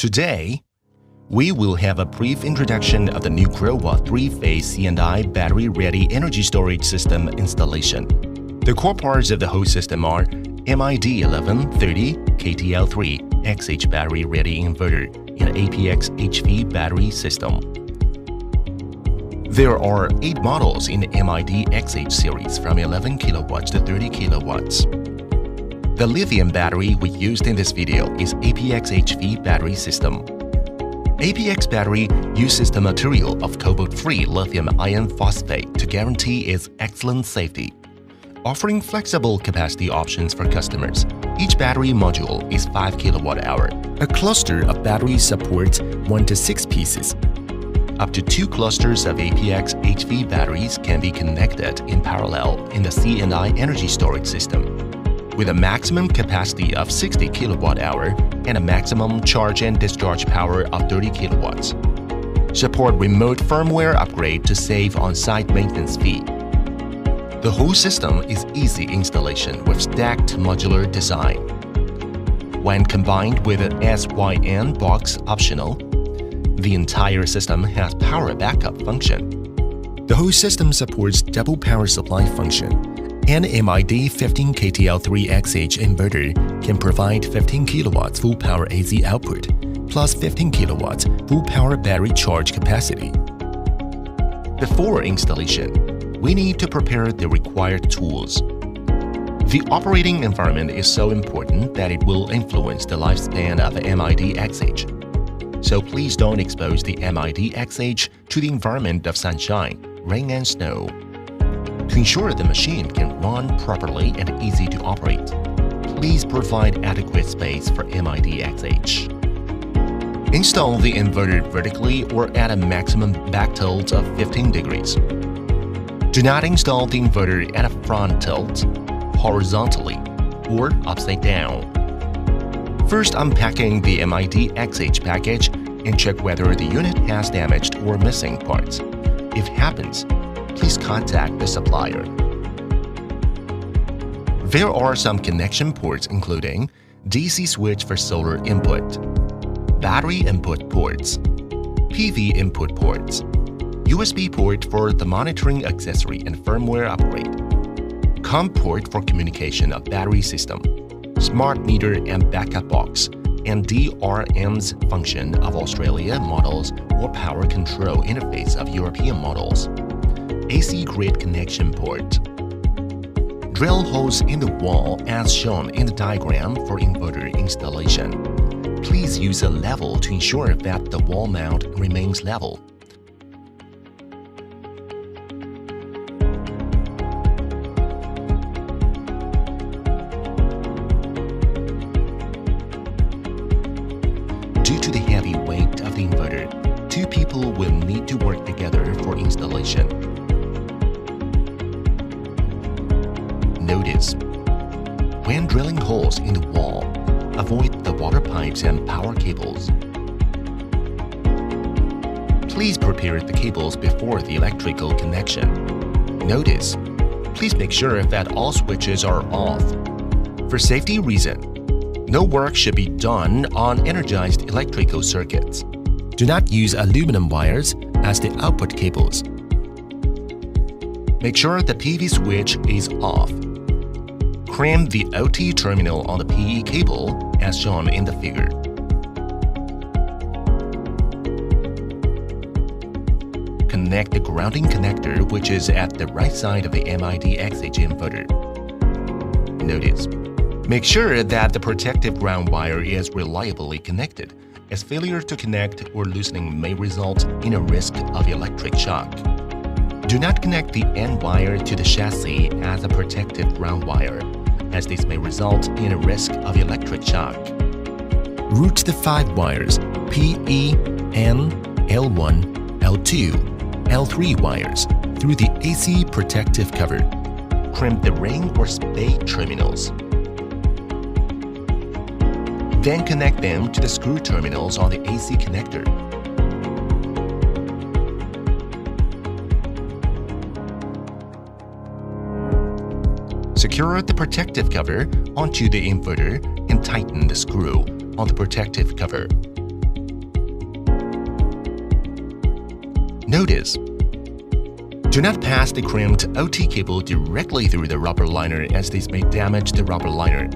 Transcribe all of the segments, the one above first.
Today, we will have a brief introduction of the new Growatt 3-phase C&I battery-ready energy storage system installation. The core parts of the whole system are MID-XH KTL3XH battery-ready inverter and APX HV battery system. There are 8 models in the MID-XH series from 11 kilowatts to 30 kilowatts. The lithium battery we used in this video is APX HV battery system. APX battery uses the material of cobalt-free lithium iron phosphate to guarantee its excellent safety. Offering flexible capacity options for customers, each battery module is 5 kWh. A cluster of batteries supports 1 to 6 pieces. Up to 2 clusters of APX HV batteries can be connected in parallel in the C&I energy storage system, with a maximum capacity of 60 kWh and a maximum charge and discharge power of 30 kilowatts. Support remote firmware upgrade to save on-site maintenance fee. The whole system is easy installation with stacked modular design. When combined with an SYN box optional, the entire system has power backup function. The whole system supports double power supply function. An MID-15 KTL3XH inverter can provide 15 kilowatts full power AC output, plus 15 kilowatts full power battery charge capacity. Before installation, we need to prepare the required tools. The operating environment is so important that it will influence the lifespan of the MID-XH. So please don't expose the MID-XH to the environment of sunshine, rain and snow. To ensure the machine can run properly and easy to operate, please provide adequate space for MID-XH. Install the inverter vertically or at a maximum back tilt of 15 degrees. Do not install the inverter at a front tilt, horizontally, or upside down. First, unpacking the MID-XH package and check whether the unit has damaged or missing parts. If it happens, please contact the supplier. There are some connection ports including DC switch for solar input, battery input ports, PV input ports, USB port for the monitoring accessory and firmware upgrade, COM port for communication of battery system, smart meter and backup box, and DRM's function of Australia models or power control interface of European models. AC grid connection port. Drill holes in the wall as shown in the diagram for inverter installation. Please use a level to ensure that the wall mount remains level. Due to the heavy weight of the inverter, 2 people will need to work together for installation. Notice: when drilling holes in the wall, avoid the water pipes and power cables. Please prepare the cables before the electrical connection. Notice: please make sure that all switches are off. For safety reason, no work should be done on energized electrical circuits. Do not use aluminum wires as the output cables. Make sure the PV switch is off. Clamp the OT terminal on the PE cable as shown in the figure. Connect the grounding connector, which is at the right side of the MID-XH inverter. Notice: make sure that the protective ground wire is reliably connected, as failure to connect or loosening may result in a risk of electric shock. Do not connect the end wire to the chassis as a protective ground wire, as this may result in a risk of electric shock. Route the 5 wires PE, N, L1, L2, L3 wires through the AC protective cover. Crimp the ring or spade terminals. Then connect them to the screw terminals on the AC connector. Secure the protective cover onto the inverter and tighten the screw on the protective cover. Notice: do not pass the crimped OT cable directly through the rubber liner, as this may damage the rubber liner.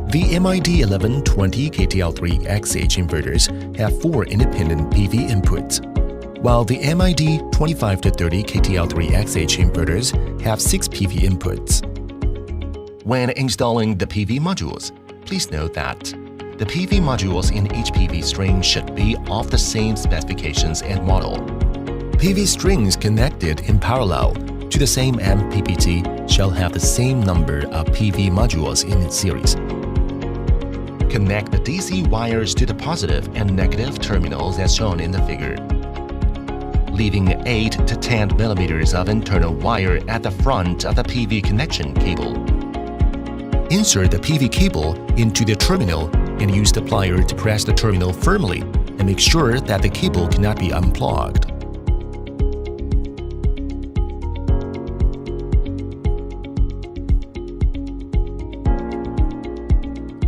The MID-1120 KTL3XH inverters have 4 independent PV inputs, while the MID-25-30 KTL3XH inverters have 6 PV inputs. When installing the PV modules, please note that the PV modules in each PV string should be of the same specifications and model. PV strings connected in parallel to the same MPPT shall have the same number of PV modules in its series. Connect the DC wires to the positive and negative terminals as shown in the figure, leaving 8 to 10 millimeters of internal wire at the front of the PV connection cable. Insert the PV cable into the terminal and use the plier to press the terminal firmly and make sure that the cable cannot be unplugged.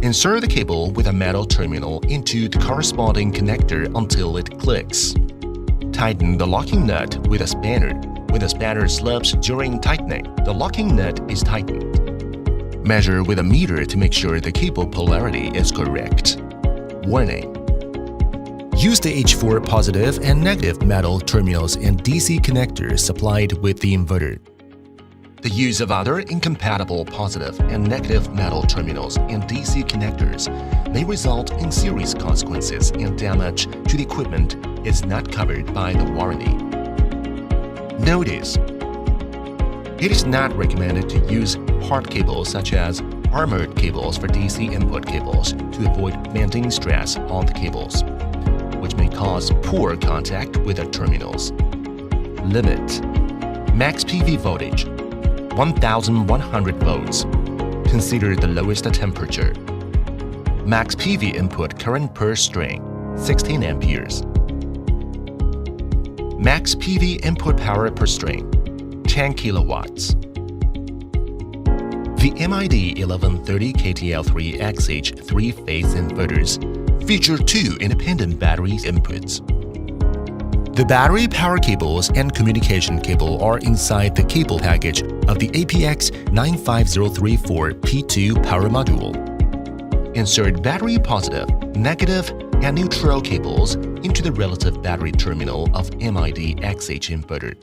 Insert the cable with a metal terminal into the corresponding connector until it clicks. Tighten the locking nut with a spanner. When the spanner slips during tightening, the locking nut is tightened. Measure with a meter to make sure the cable polarity is correct. Warning: use the H4 positive and negative metal terminals and DC connectors supplied with the inverter. The use of other incompatible positive and negative metal terminals and DC connectors may result in serious consequences and damage to the equipment is not covered by the warranty. Notice: it is not recommended to use hard cables such as armored cables for DC input cables to avoid venting stress on the cables, which may cause poor contact with the terminals. Limit: max PV voltage 1100 volts. Consider the lowest temperature. Max PV input current per string 16 amperes. Max PV input power per string 10 kilowatts. The MID-1130 KTL3XH 3-phase inverters feature 2 independent battery inputs. The battery power cables and communication cable are inside the cable package of the APX 95034 P2 power module. Insert battery positive, negative, and neutral cables into the relative battery terminal of MID-XH inverter.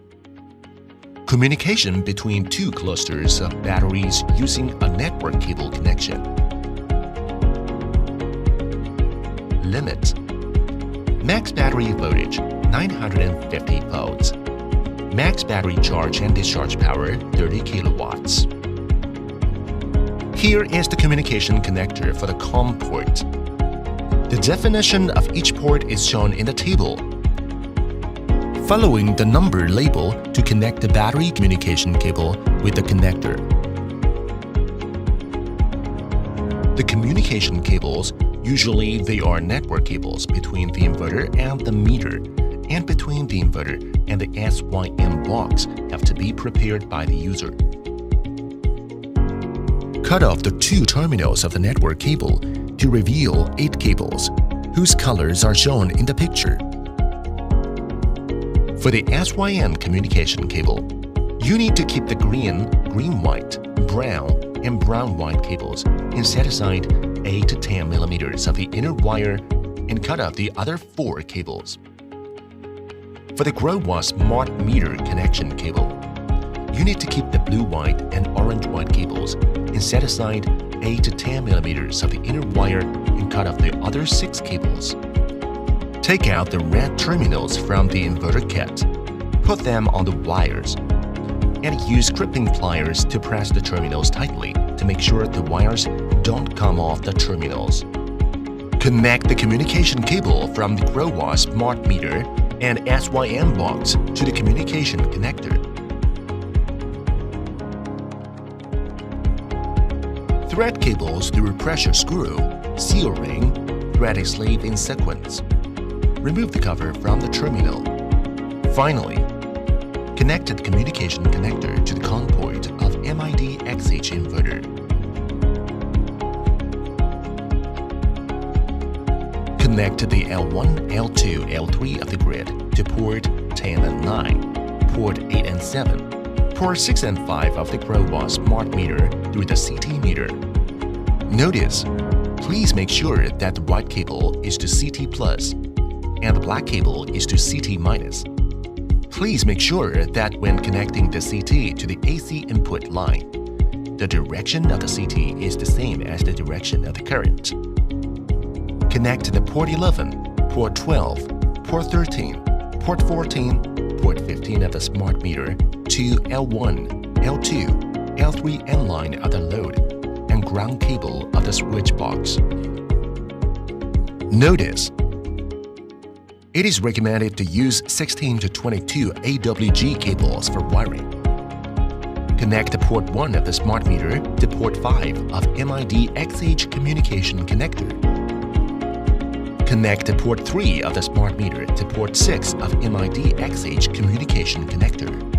Communication between 2 clusters of batteries using a network cable connection. Limit: max battery voltage 950 volts. Max battery charge and discharge power 30 kilowatts. Here is the communication connector for the COM port. The definition of each port is shown in the table. Following the number label to connect the battery communication cable with the connector. The communication cables, usually they are network cables between the inverter and the meter, and between the inverter and the SYM box, have to be prepared by the user. Cut off the 2 terminals of the network cable to reveal 8 cables, whose colors are shown in the picture. For the SYM communication cable, you need to keep the green, green-white, brown, and brown-white cables and set aside 8 to 10 millimeters of the inner wire and cut off the other 4 cables. For the Growatt smart meter connection cable, you need to keep the blue-white and orange-white cables and set aside 8 to 10 millimeters of the inner wire and cut off the other 6 cables. Take out the red terminals from the inverter kit, put them on the wires, and use crimping pliers to press the terminals tightly to make sure the wires don't come off the terminals. Connect the communication cable from the Growatt smart meter and SYM box to the communication connector. Thread cables through a pressure screw, seal ring, thread a sleeve in sequence. Remove the cover from the terminal. Finally, connect the communication connector to the COM port of MID-XH inverter. Connect the L1, L2, L3 of the grid to port 10 and 9, port 8 and 7, port 6 and 5 of the Growatt smart meter through the CT meter. Notice, please make sure that the white cable is to CT plus and the black cable is to CT minus. Please make sure that when connecting the CT to the AC input line, the direction of the CT is the same as the direction of the current. Connect the port 11, port 12, port 13, port 14, port 15 of the smart meter to L1, L2, L3 end line of the load and ground cable of the switch box. Notice, it is recommended to use 16 to 22 AWG cables for wiring. Connect the port 1 of the smart meter to port 5 of MID-XH communication connector. Connect the port 3 of the smart meter to port 6 of MID-XH communication connector.